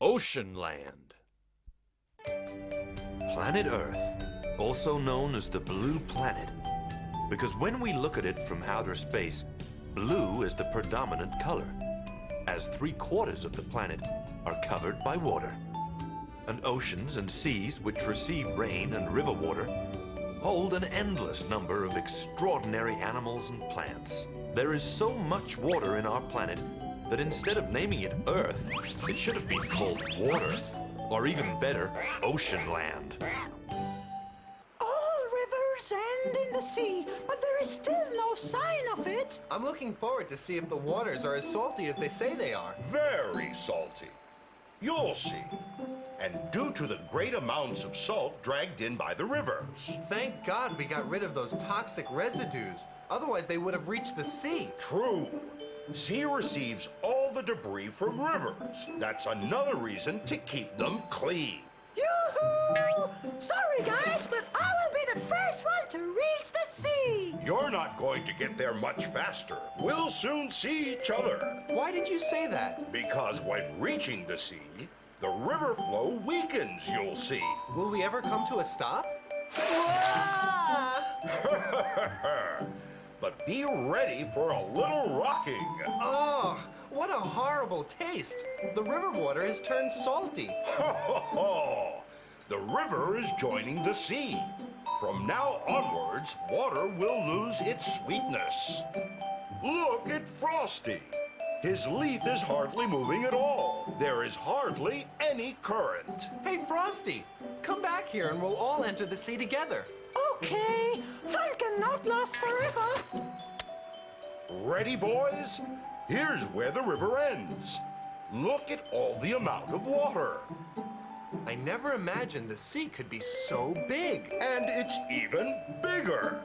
Oceanland. Planet Earth, also known as the Blue Planet, because when we look at it from outer space, blue is the predominant color, as 3/4 of the planet are covered by water. And oceans and seas, which receive rain and river water, hold an endless number of extraordinary animals and plants. There is so much water in our planet that instead of naming it Earth, it should have been called water, or even better, Oceanland. All rivers end in the sea, but there is still no sign of it. I'm looking forward to see if the waters are as salty as they say they are. Very salty. You'll see. And due to the great amounts of salt dragged in by the rivers. Thank God we got rid of those toxic residues. Otherwise, they would have reached the sea. True. Sea receives all the debris from rivers. That's another reason to keep them clean. Yoo-hoo! Sorry, guys, but I will be the first one to reach the sea. You're not going to get there much faster. We'll soon see each other. Why did you say that? Because when reaching the sea, the river flow weakens, you'll see. Will we ever come to a stop? But be ready for a little rocking. Oh, what a horrible taste. The river water has turned salty. The river is joining the sea. From now onwards, water will lose its sweetness. Look at Frosty. His leaf is hardly moving at all. There is hardly any current. Hey, Frosty, come back here and we'll all enter the sea together. Okay, fun cannot last forever. Ready, boys? Here's where the river ends. Look at all the amount of water. I never imagined the sea could be so big. And it's even bigger.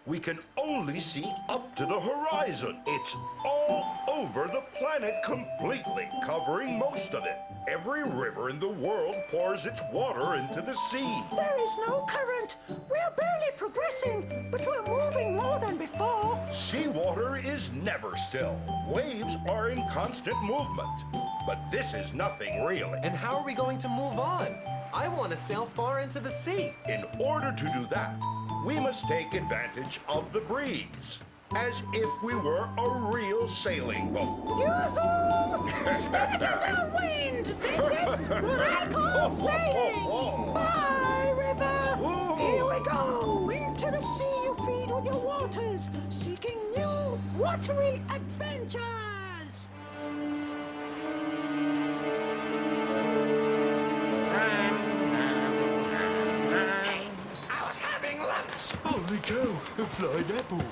We can only see up to the horizon. It's all over the planet completely, covering most of it. Every river in the world pours its water into the sea. There is no current. We're barely progressing, but we're moving more than before. Seawater is never still. Waves are in constant movement. But this is nothing really. And how are we going to move on? I want to sail far into the sea. In order to do that, we must take advantage of the breeze, as if we were a real sailing boat. Yoo-hoo! Smack it downwind! This is what I call sailing! Bye, river! Here we go! Into the sea you feed with your waters, seeking new watery adventures! Holy cow, a flying apple.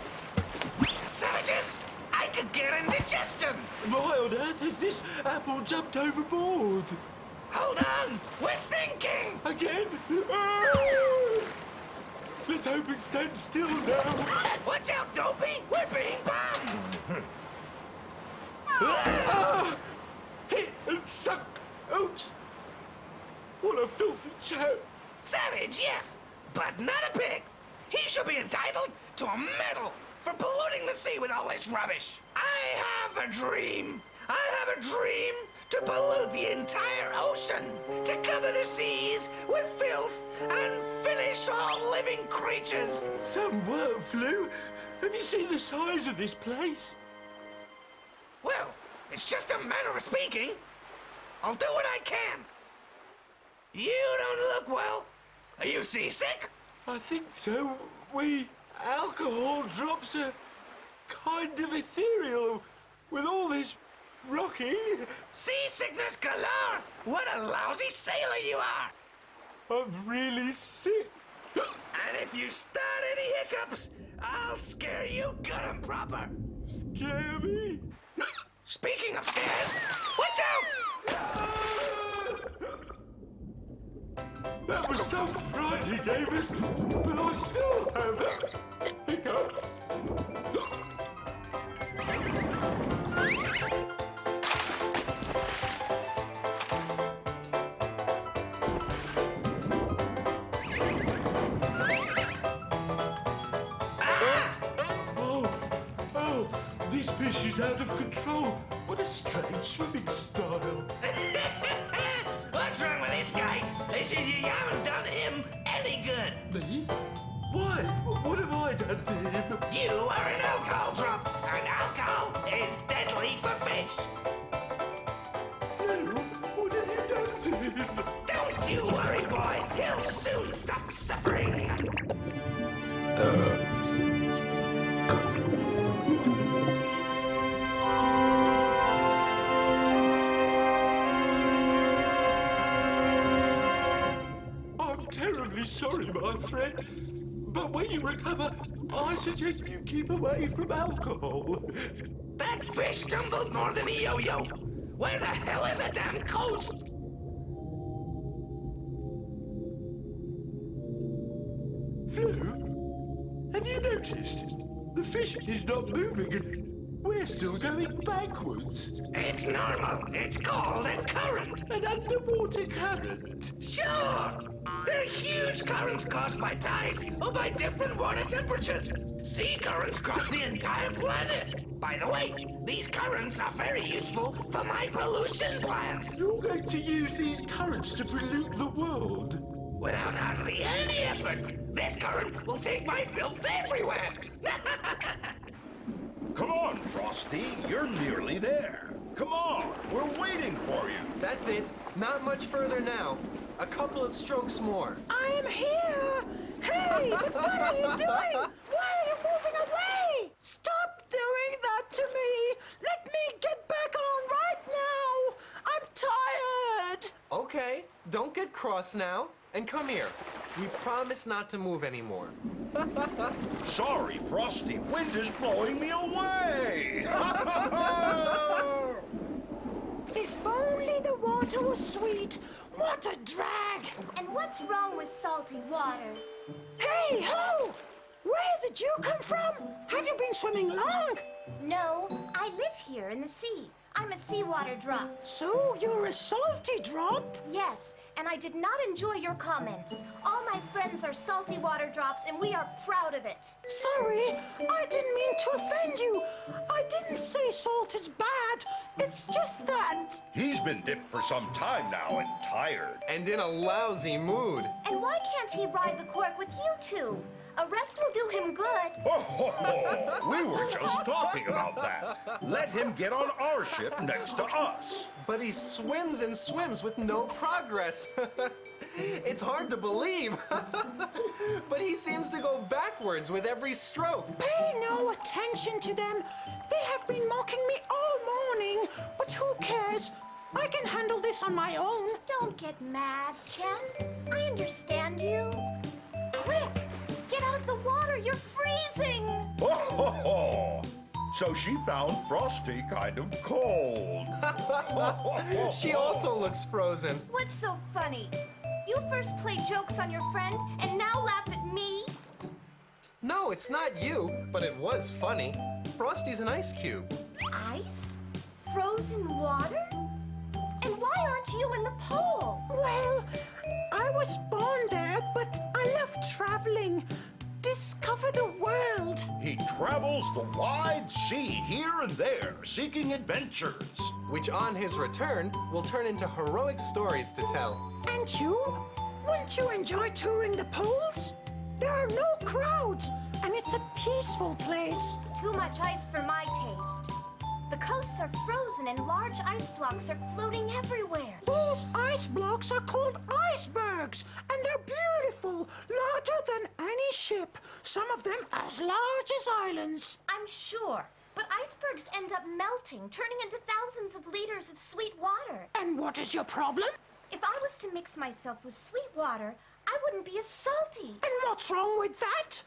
Savages! I could get indigestion! Why on earth has this apple jumped overboard? Hold on! We're sinking! Again? Let's hope it stands still now. Watch out, Dopey! We're being bombed! Hit and sunk. Oops. What a filthy chap. Savage, yes, but not a pig. He should be entitled to a medal for polluting the sea with all this rubbish. I have a dream. I have a dream to pollute the entire ocean, to cover the seas with filth and finish all living creatures. Some work, Flu. Have you seen the size of this place? Well, it's just a manner of speaking. I'll do what I can. You don't look well. Are you seasick? I think so. Alcohol drops are kind of ethereal with all this rocky. Seasickness galore! What a lousy sailor you are! I'm really sick. And if you start any hiccups, I'll scare you good and proper. Scare me? Speaking of scares, watch out! That was some fright he gave us, but I still have hiccups. Oh, this fish is out of control. What a strange swimming style. this guy. You haven't done him any good. Me? Why? What have I done to him? You are an alcohol drop, and alcohol is deadly for fish. What have you done to him? Don't you worry, boy. He'll soon stop suffering. I'm terribly sorry, my friend. But when you recover, I suggest you keep away from alcohol. That fish tumbled more than a yo-yo. Where the hell is a damn coast? Flo, have you noticed? The fish is not moving and we're still going backwards. It's normal. It's called a current. An underwater current. Sure! They're huge currents caused by tides or by different water temperatures. Sea currents cross the entire planet. By the way, these currents are very useful for my pollution plans. You're going to use these currents to pollute the world. Without hardly any effort, this current will take my filth everywhere. Come on, Frosty. You're nearly there. Come on. We're waiting for you. That's it. Not much further now. A couple of strokes more. I'm here! Hey, but what are you doing? Why are you moving away? Stop doing that to me! Let me get back on right now! I'm tired! Okay, don't get cross now. And come here. We promise not to move anymore. Sorry, Frosty. Wind is blowing me away. If only the water was sweet. What a drag! And what's wrong with salty water? Hey, ho! Where did you come from? Have you been swimming long? No, I live here in the sea. I'm a seawater drop. So you're a salty drop? Yes, and I did not enjoy your comments. All my friends are salty water drops, and we are proud of it. Sorry, I didn't mean to offend you. I didn't say salt is bad. It's just that. He's been dipped for some time now and tired. And in a lousy mood. And why can't he ride the cork with you two? A rest will do him good. We were just talking about that. Let him get on our ship next to us. But he swims and swims with no progress. It's hard to believe. But he seems to go backwards with every stroke. Pay no attention to them. They have been mocking me all morning. But who cares? I can handle this on my own. Don't get mad, Chen. I understand you. Quick, get out of the water. You're freezing. So she found Frosty kind of cold. She also looks frozen. What's so funny? You first play jokes on your friend and now laugh at me? No, it's not you, but it was funny. Frosty's an ice cube. Ice? Frozen water? And why aren't you in the pole? Well, I was born there, but I love traveling. Discover the world. He travels the wide sea here and there, seeking adventures. Which on his return will turn into heroic stories to tell. And you? Wouldn't you enjoy touring the poles? There are no crowds, and it's a peaceful place. Too much ice for my taste. The coasts are frozen and large ice blocks are floating everywhere. Those ice blocks are called icebergs, and they're beautiful, larger than any ship. Some of them as large as islands. I'm sure, but icebergs end up melting, turning into thousands of liters of sweet water. And what is your problem? If I was to mix myself with sweet water, I wouldn't be as salty. And what's wrong with that?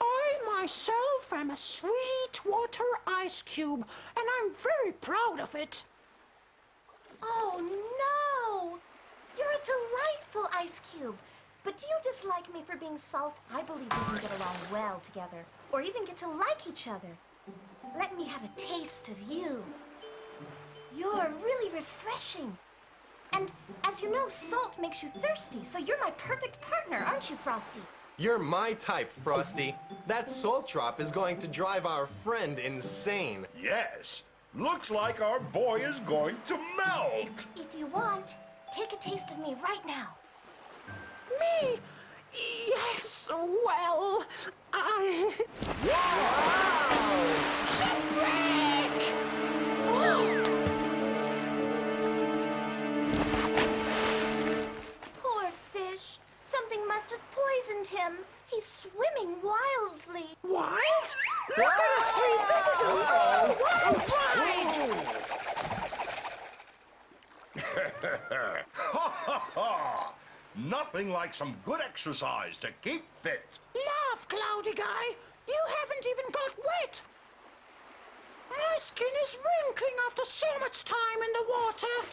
I myself am a sweet water ice cube, and I'm very proud of it. Oh, no! You're a delightful ice cube. But do you dislike me for being salt? I believe we can get along well together, or even get to like each other. Let me have a taste of you. You're really refreshing. And as you know, salt makes you thirsty, so you're my perfect partner, aren't you, Frosty? You're my type, Frosty. That salt drop is going to drive our friend insane. Yes, Looks like our boy is going to melt. If you want, take a taste of me right now. Me? Yes, well, I... Shipwreck! Poor fish. Something must have poisoned him. He's swimming wildly. Wild? Look at us three. This is a wild ride. Ha ha ha! Nothing like some good exercise to keep fit. Laugh, Cloudy Guy. You haven't even got wet. My skin is wrinkling after so much time in the water.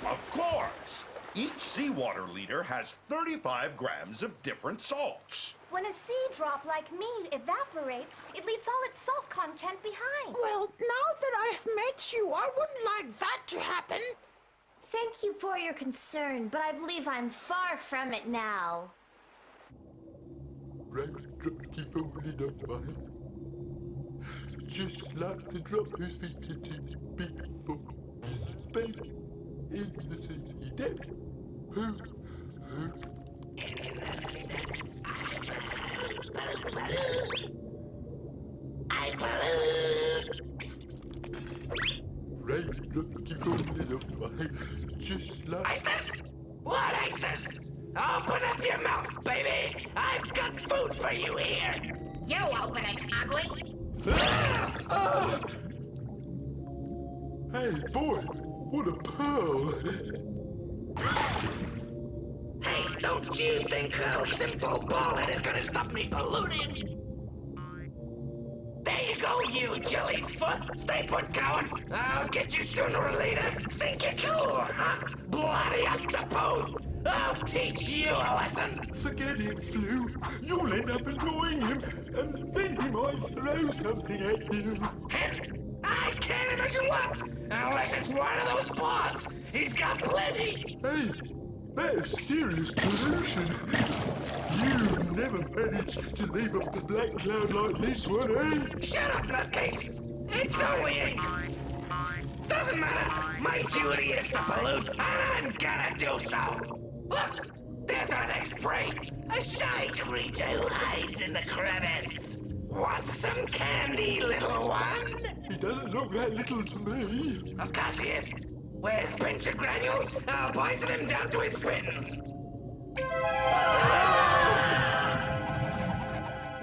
Of course. Each seawater liter has 35 grams of different salts. When a sea drop like me evaporates, it leaves all its salt content behind. Well, now that I've met you, I wouldn't like that to happen. Thank you for your concern, but I believe I'm far from it now. Raindrop keep falling on my head, just like the drop who's thinking to be for space in the sea depth. In the sea depths, I pollute. Raindrop keep falling on my head, just like... Oysters? What oysters? Open up your mouth, baby! I've got food for you here! You open it, ugly! Hey, boy, what a pearl! Hey, don't you think a simple ballhead is gonna stop me polluting? There you go, you jellyfoot! Stay put, coward! I'll get you sooner or later! Think you're cool, huh? Bloody octopode! I'll teach you a lesson! Forget it, Flu. You'll end up annoying him, and then he might throw something at you. I can't imagine what! Unless it's one of those paws! He's got plenty! Hey, that is serious pollution. You've never managed to leave a black cloud like this one, eh? Shut up, nutcase! It's only ink! Doesn't matter! My duty is to pollute, and I'm gonna do so! Look! There's our next prey! A shy creature who hides in the crevice! Want some candy, little one? He doesn't look that little to me. Of course he is! With a pinch of granules, I'll poison him down to his fins!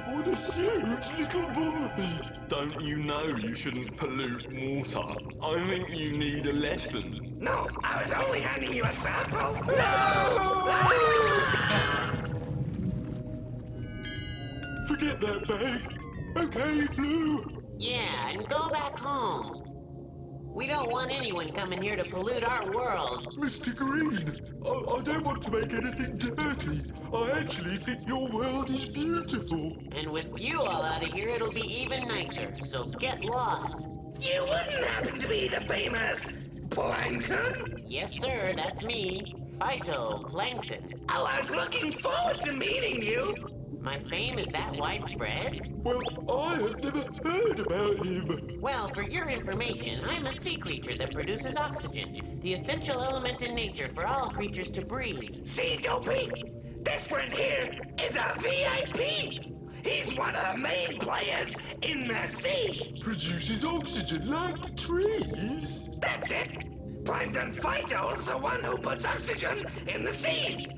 What a huge little boy. Don't you know you shouldn't pollute water? I think you need a lesson. No, I was only handing you a sample! Forget that bag. Okay, Flu. Yeah, and go back home. We don't want anyone coming here to pollute our world. Mr. Green, I don't want to make anything dirty. I actually think your world is beautiful. And with you all out of here, it'll be even nicer, so get lost. You wouldn't happen to be the famous plankton? Yes, sir, that's me. Phytoplankton. Oh, I was looking forward to meeting you. My fame is that widespread? Well, I have never heard about him. Well, for your information, I'm a sea creature that produces oxygen, the essential element in nature for all creatures to breathe. See, Dopey? This friend here is a VIP. He's one of the main players in the sea. Produces oxygen like trees? That's it. Plankton Phyto's the one who puts oxygen in the seas.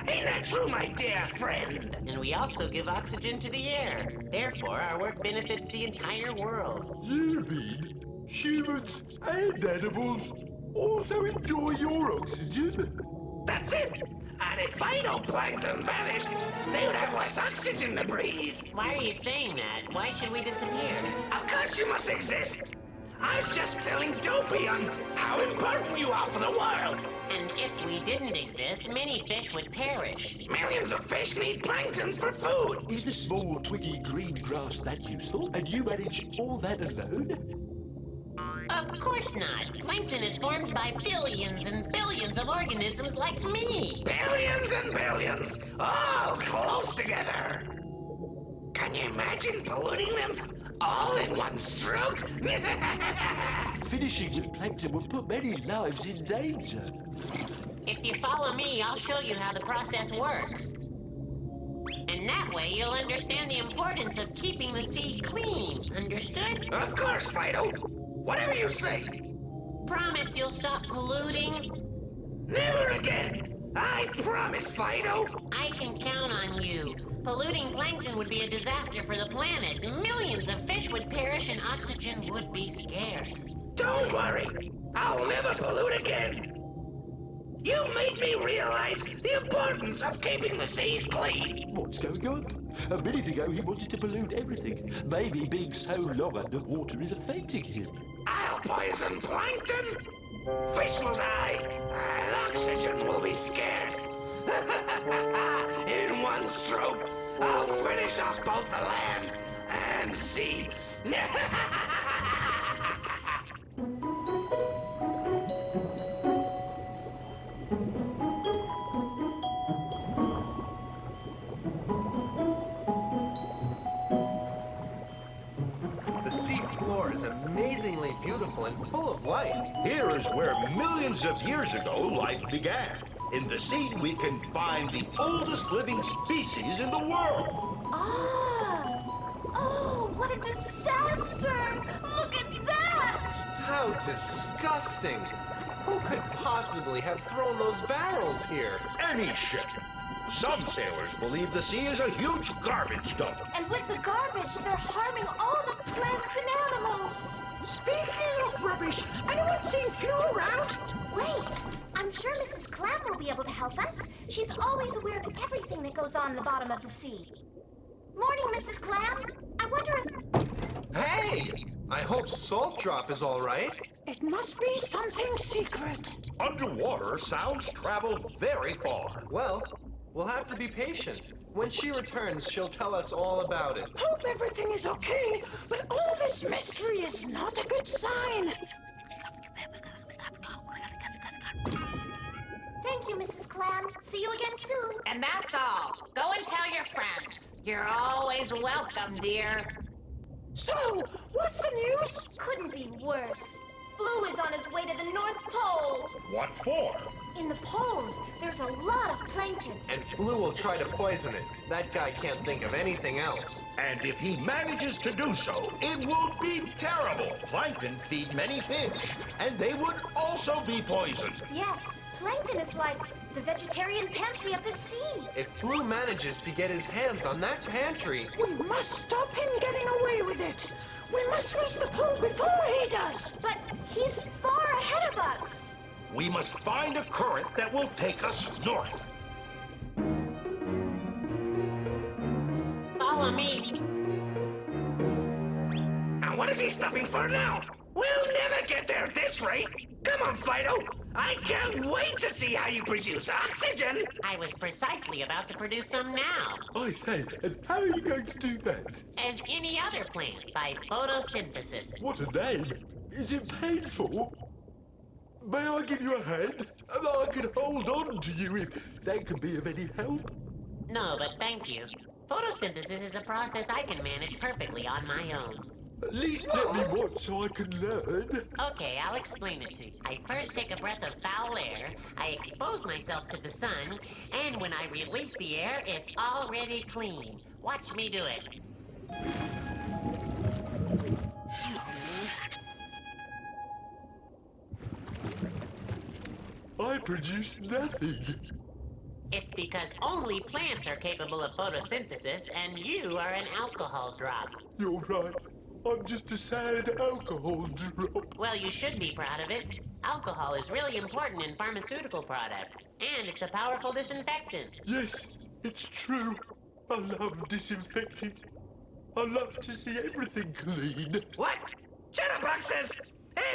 Ain't that true, my dear friend? And we also give oxygen to the air. Therefore, our work benefits the entire world. You mean humans and animals also enjoy your oxygen? That's it. And if phytoplankton vanished, they would have less oxygen to breathe. Why are you saying that? Why should we disappear? Of course you must exist. I was just telling Dopey on how important you are for the world. And if we didn't exist, many fish would perish. Millions of fish need plankton for food. Is the small, twiggy green grass that useful? And you manage all that alone? Of course not. Plankton is formed by billions and billions of organisms like me. Billions and billions, all close together. Can you imagine polluting them? All in one stroke? Finishing with plankton would put many lives in danger. If you follow me, I'll show you how the process works. And that way, you'll understand the importance of keeping the sea clean. Understood? Of course, Fido. Whatever you say. Promise you'll stop polluting? Never again. I promise, Fido. I can count on you. Polluting plankton would be a disaster for the planet. Millions of fish would perish and oxygen would be scarce. Don't worry. I'll never pollute again. You made me realize the importance of keeping the seas clean. What's going on? A minute ago, he wanted to pollute everything. Maybe being so long underwater is affecting him. I'll poison plankton. Fish will die, and oxygen will be scarce. In one stroke, I'll finish off both the land and sea. The sea floor is amazingly beautiful and full of life. Here is where millions of years ago life began. In the sea, we can find the oldest living species in the world. Ah! Oh, what a disaster! Look at that! How disgusting! Who could possibly have thrown those barrels here? Any ship. Some sailors believe the sea is a huge garbage dump. And with the garbage, they're harming all the plants and animals. Speaking of rubbish, anyone seen Flew around? Wait, I'm sure Mrs. Clam will be able to help us. She's always aware of everything that goes on in the bottom of the sea. Morning, Mrs. Clam. I wonder if... Hey! I hope Salt Drop is all right. It must be something secret. Underwater, sounds travel very far. Well, we'll have to be patient. When she returns, she'll tell us all about it. Hope everything is okay, but all this mystery is not a good sign. Thank you, Mrs. Clam. See you again soon. And that's all. Go and tell your friends. You're always welcome, dear. So, what's the news? Couldn't be worse. Flew is on his way to the North Pole. What for? In the poles, there's a lot of plankton. And Flew will try to poison it. That guy can't think of anything else. And if he manages to do so, it will be terrible. Plankton feed many fish, and they would also be poisoned. Yes, plankton is like the vegetarian pantry of the sea. If Flew manages to get his hands on that pantry... We must stop him getting away with it. We must reach the pole before he does. But he's far ahead of us. We must find a current that will take us north. Follow me. And what is he stopping for now? We'll never get there at this rate. Come on, Fido. I can't wait to see how you produce oxygen. I was precisely about to produce some now. I say, and how are you going to do that? As any other plant, by photosynthesis. What a name! Is it painful? May I give you a hand? I can hold on to you if that can be of any help. No, but thank you. Photosynthesis is a process I can manage perfectly on my own. At least let me watch so I can learn. Okay, I'll explain it to you. I first take a breath of foul air, I expose myself to the sun, and when I release the air, it's already clean. Watch me do it. I produce nothing. It's because only plants are capable of photosynthesis, and you are an alcohol drop. You're right. I'm just a sad alcohol drop. Well, you should be proud of it. Alcohol is really important in pharmaceutical products, and it's a powerful disinfectant. Yes, it's true. I love disinfecting. I love to see everything clean. What? Jitterbuxes!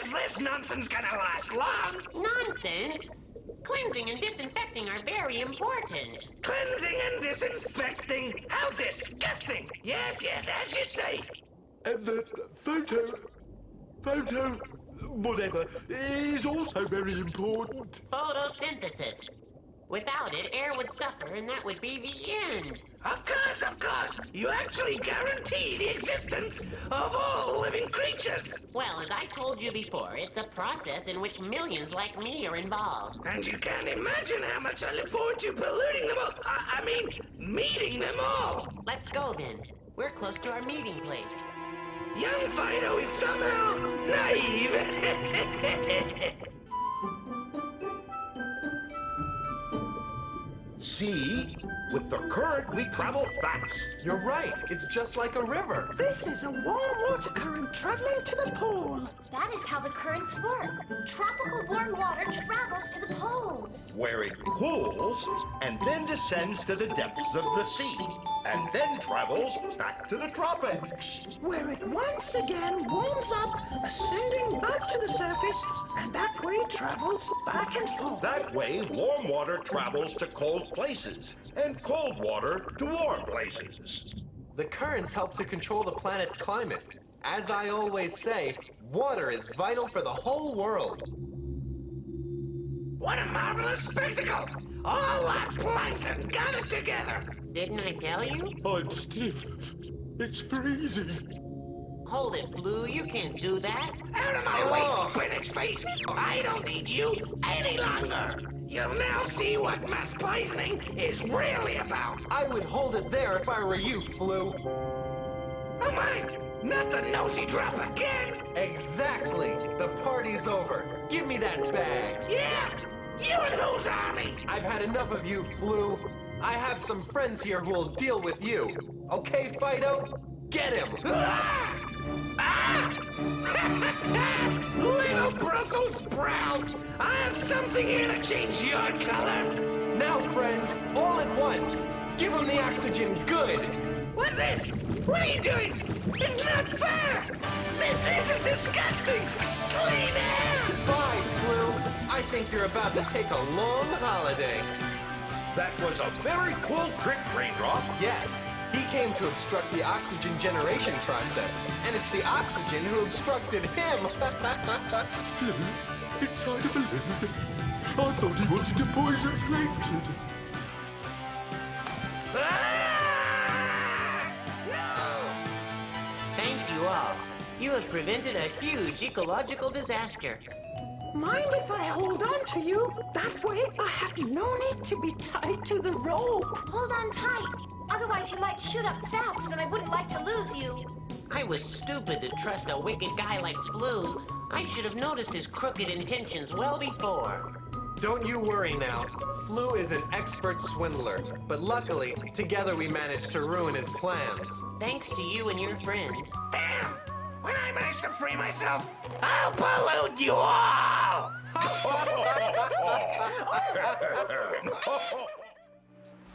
Is this nonsense gonna last long? Nonsense! Cleansing and disinfecting are very important. Cleansing and disinfecting? How disgusting! Yes, as you say. And the whatever, is also very important. Photosynthesis. Without it, air would suffer, and that would be the end. Of course, of course. You actually guarantee the existence of all living creatures. Well, as I told you before, it's a process in which millions like me are involved. And you can't imagine how much I look forward to polluting them all. I mean, meeting them all. Let's go then. We're close to our meeting place. Young Fido is somehow naive. See? With the current, we travel fast. You're right. It's just like a river. This is a warm water current traveling to the pole. That is how the currents work. Tropical warm water travels to the poles. Where it cools and then descends to the depths of the sea, and then travels back to the tropics. Where it once again warms up, ascending back to the surface, and that way travels back and forth. That way, warm water travels to cold places, and cold water to warm places. The currents help to control the planet's climate. As I always say, water is vital for the whole world. What a marvelous spectacle! All that plankton gathered together. Didn't I tell you? I'm stiff. It's freezing. Hold it, Flu. You can't do that. Out of my way, spinach face! I don't need you any longer. You'll now see what mass poisoning is really about. I would hold it there if I were you, Flu. Oh my! Not the nosy drop again! Exactly. The party's over. Give me that bag. Yeah! You and whose army? I've had enough of you, Flu. I have some friends here who will deal with you. Okay, Fido? Get him! Ah! Ah! Little Brussels sprouts! I have something here to change your color! Now, friends, all at once. Give him the oxygen good. What's this? What are you doing? It's not fair! This is disgusting! Clean air! Goodbye, Flu. I think you're about to take a long holiday. That was a very cool trick, Raindrop. Yes, he came to obstruct the oxygen generation process, and it's the oxygen who obstructed him. Flu, inside a balloon. I thought he wanted to poison plankton. Thank you all. You have prevented a huge ecological disaster. Mind if I hold on to you? That way I have no need to be tied to the rope. Hold on tight. Otherwise, you might shoot up fast, and I wouldn't like to lose you. I was stupid to trust a wicked guy like Flu. I should have noticed his crooked intentions well before. Don't you worry now. Flu is an expert swindler, but luckily, together we managed to ruin his plans. Thanks to you and your friends. Damn! When I manage to free myself, I'll pollute you all!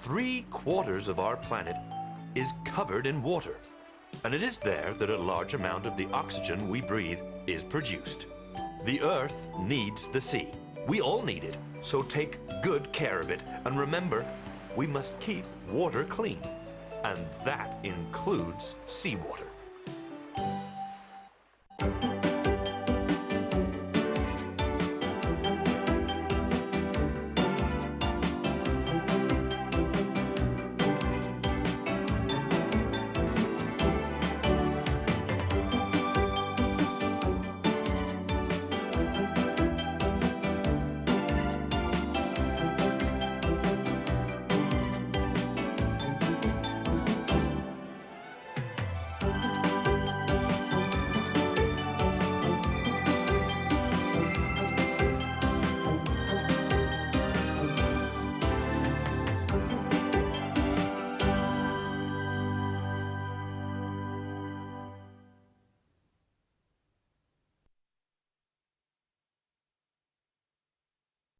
3/4 of our planet is covered in water, and it is there that a large amount of the oxygen we breathe is produced. The Earth needs the sea. We all need it, so take good care of it, and remember, we must keep water clean, and that includes seawater.